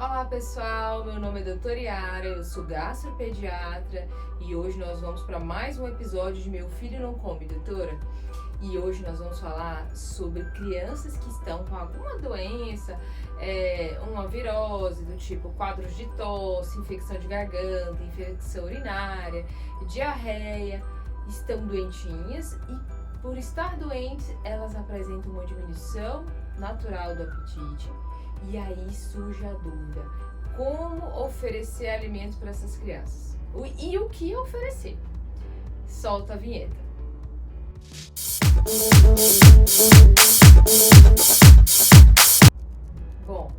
Olá pessoal, meu nome é doutora Yara, eu sou gastropediatra e hoje nós vamos para mais um episódio de Meu Filho Não Come, doutora. E hoje nós vamos falar sobre crianças que estão com alguma doença, uma virose do tipo quadros de tosse, infecção de garganta, infecção urinária, diarreia, estão doentinhas e por estar doentes elas apresentam uma diminuição natural do apetite. E aí surge a dúvida, como oferecer alimentos para essas crianças? E o que oferecer? Solta a vinheta. Bom,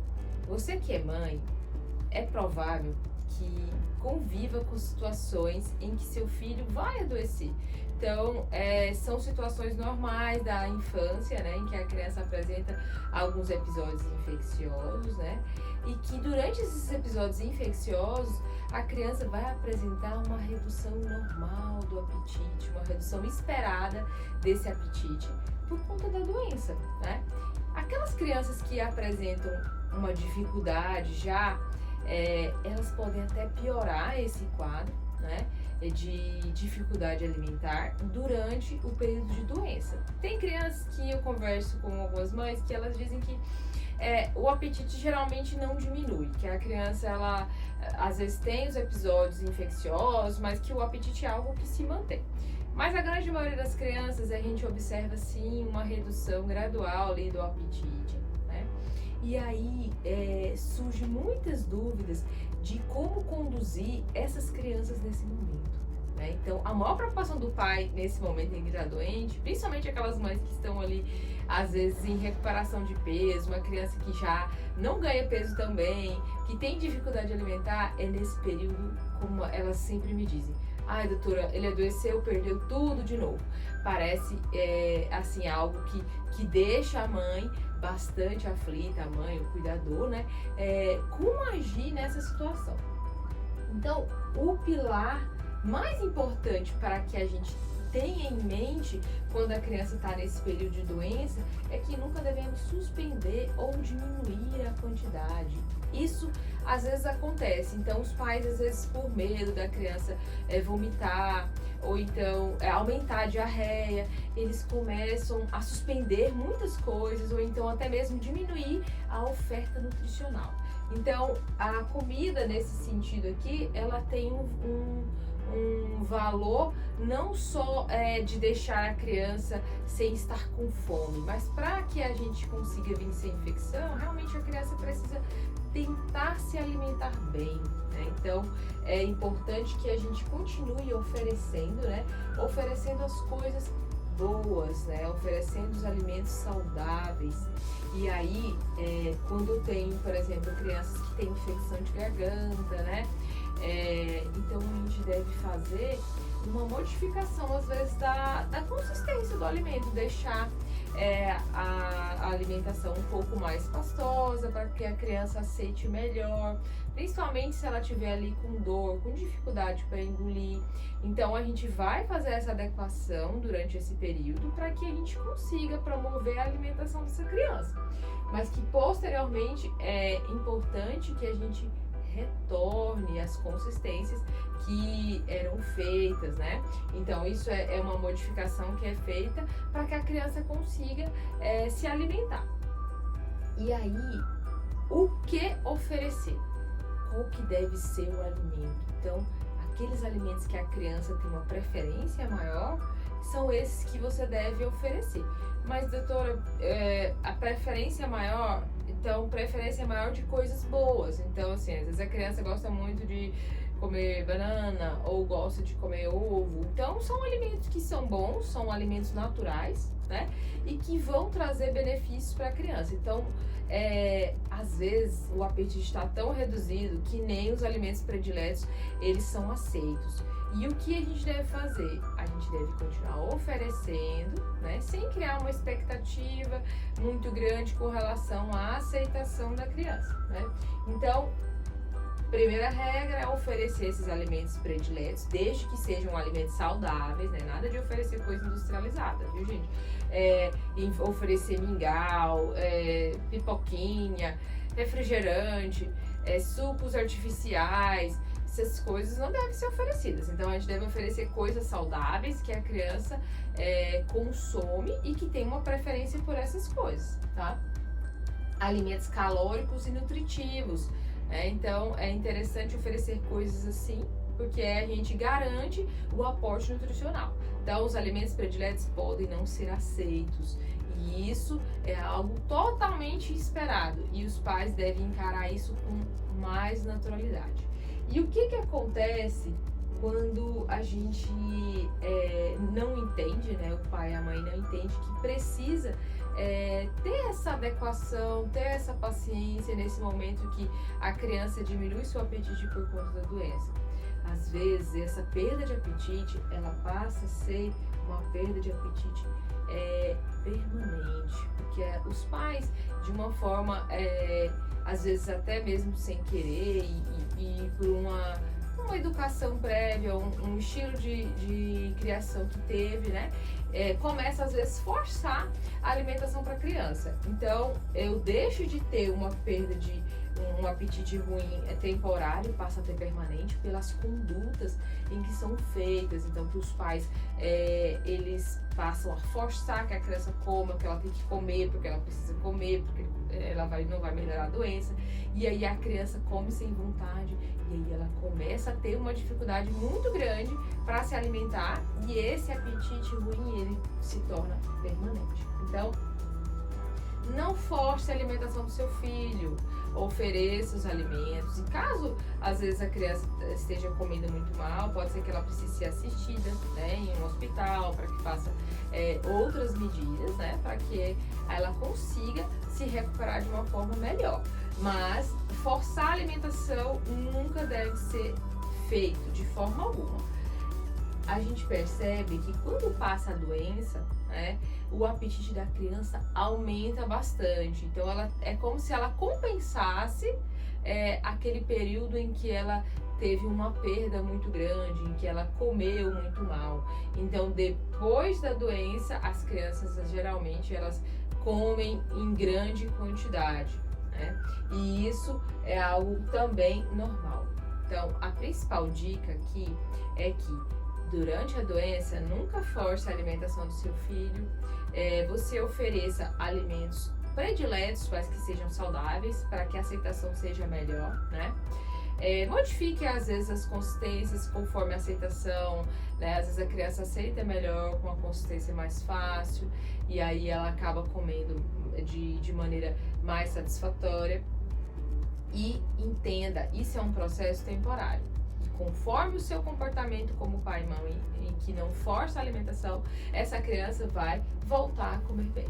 você que é mãe, é provável que conviva com situações em que seu filho vai adoecer. Então, são situações normais da infância, né, em que a criança apresenta alguns episódios infecciosos, né, e que durante esses episódios infecciosos, a criança vai apresentar uma redução normal do apetite, uma redução esperada desse apetite por conta da doença, né. Aquelas crianças que apresentam uma dificuldade já, elas podem até piorar esse quadro, né, de dificuldade alimentar durante o período de doença. Tem crianças que eu converso com algumas mães que elas dizem que o apetite geralmente não diminui, que a criança, ela às vezes tem os episódios infecciosos, mas que o apetite é algo que se mantém. Mas a grande maioria das crianças a gente observa sim uma redução gradual ali do apetite, né? E aí surgem muitas dúvidas de como conduzir essas crianças nesse momento, né? Então, a maior preocupação do pai nesse momento em que está doente, principalmente aquelas mães que estão ali, às vezes, em recuperação de peso, uma criança que já não ganha peso também, que tem dificuldade alimentar, é nesse período, como elas sempre me dizem. Ai, doutora, ele adoeceu, perdeu tudo de novo. Parece, assim, algo que deixa a mãe bastante aflita, a mãe, o cuidador, né? Como agir nessa situação? Então, o pilar mais importante para que a gente tenha em mente quando a criança está nesse período de doença é que nunca devemos suspender ou diminuir a quantidade. Isso às vezes acontece, então os pais às vezes por medo da criança vomitar ou então aumentar a diarreia, eles começam a suspender muitas coisas ou então até mesmo diminuir a oferta nutricional. Então a comida nesse sentido aqui, ela tem um valor não só de deixar a criança sem estar com fome, mas para que a gente consiga vencer a infecção, realmente a criança precisa tentar se alimentar bem, né? Então é importante que a gente continue oferecendo, né? Oferecendo as coisas boas, né? Oferecendo os alimentos saudáveis. E aí, quando eu tenho, por exemplo, crianças que têm infecção de garganta, né? Então a gente deve fazer uma modificação, às vezes, da consistência do alimento, deixar a alimentação um pouco mais pastosa para que a criança aceite melhor, principalmente se ela estiver ali com dor, com dificuldade para engolir. Então a gente vai fazer essa adequação durante esse período para que a gente consiga promover a alimentação dessa criança, mas que posteriormente é importante que a gente retorne as consistências que eram feitas, né? Então isso é uma modificação que é feita para que a criança consiga se alimentar. E aí, o que oferecer? Qual que deve ser o alimento? Então, aqueles alimentos que a criança tem uma preferência maior, são esses que você deve oferecer. Mas, doutora, a preferência maior, então, preferência maior de coisas boas. Então, assim, às vezes a criança gosta muito de comer banana ou gosta de comer ovo. Então, são alimentos que são bons, são alimentos naturais, né? E que vão trazer benefícios para a criança. Então, às vezes, o apetite está tão reduzido que nem os alimentos prediletos, eles são aceitos. E o que a gente deve fazer? A gente deve continuar oferecendo, né, sem criar uma expectativa muito grande com relação à aceitação da criança, né? Então, primeira regra é oferecer esses alimentos prediletos, desde que sejam alimentos saudáveis, né? Nada de oferecer coisa industrializada, viu, gente? Oferecer mingau, pipoquinha, refrigerante, sucos artificiais, essas coisas não devem ser oferecidas. Então a gente deve oferecer coisas saudáveis que a criança consome e que tem uma preferência por essas coisas, tá? Alimentos calóricos e nutritivos. Então é interessante oferecer coisas assim, porque a gente garante o aporte nutricional. Então os alimentos prediletos podem não ser aceitos. E isso é algo totalmente esperado. E os pais devem encarar isso com mais naturalidade. E o que acontece quando a gente não entende, né? O pai e a mãe não entendem que precisa ter essa adequação, ter essa paciência nesse momento que a criança diminui seu apetite por conta da doença. Às vezes, essa perda de apetite, ela passa a ser uma perda de apetite permanente, porque os pais, de uma forma, às vezes até mesmo sem querer e por uma educação prévia, um estilo de criação que teve, né? Começa às vezes forçar a alimentação para a criança. Então eu deixo de ter uma perda de um apetite ruim temporário, passa a ter permanente pelas condutas em que são feitas. Então que os pais eles passam a forçar que a criança coma, que ela tem que comer porque ela precisa comer, porque ela não vai melhorar a doença. E aí a criança come sem vontade e aí ela começa a ter uma dificuldade muito grande para se alimentar e esse apetite ruim ele se torna permanente. Então não force a alimentação do seu filho, ofereça os alimentos. E caso às vezes a criança esteja comendo muito mal, pode ser que ela precise ser assistida, né, em um hospital para que faça outras medidas, né, para que ela consiga se recuperar de uma forma melhor. Mas forçar a alimentação nunca deve ser feito de forma alguma. A gente percebe que quando passa a doença, né, o apetite da criança aumenta bastante. Então é como se ela compensasse aquele período em que ela teve uma perda muito grande, em que ela comeu muito mal. Então depois da doença, as crianças geralmente elas comem em grande quantidade, né? E isso é algo também normal. Então a principal dica aqui é que durante a doença, nunca force a alimentação do seu filho. Você ofereça alimentos prediletos, mas que sejam saudáveis, para que a aceitação seja melhor, né? Modifique às vezes as consistências conforme a aceitação, né? Às vezes a criança aceita melhor com uma consistência mais fácil e aí ela acaba comendo de maneira mais satisfatória. E entenda, isso é um processo temporário. Conforme o seu comportamento como pai e mãe, em que não força a alimentação, essa criança vai voltar a comer bem.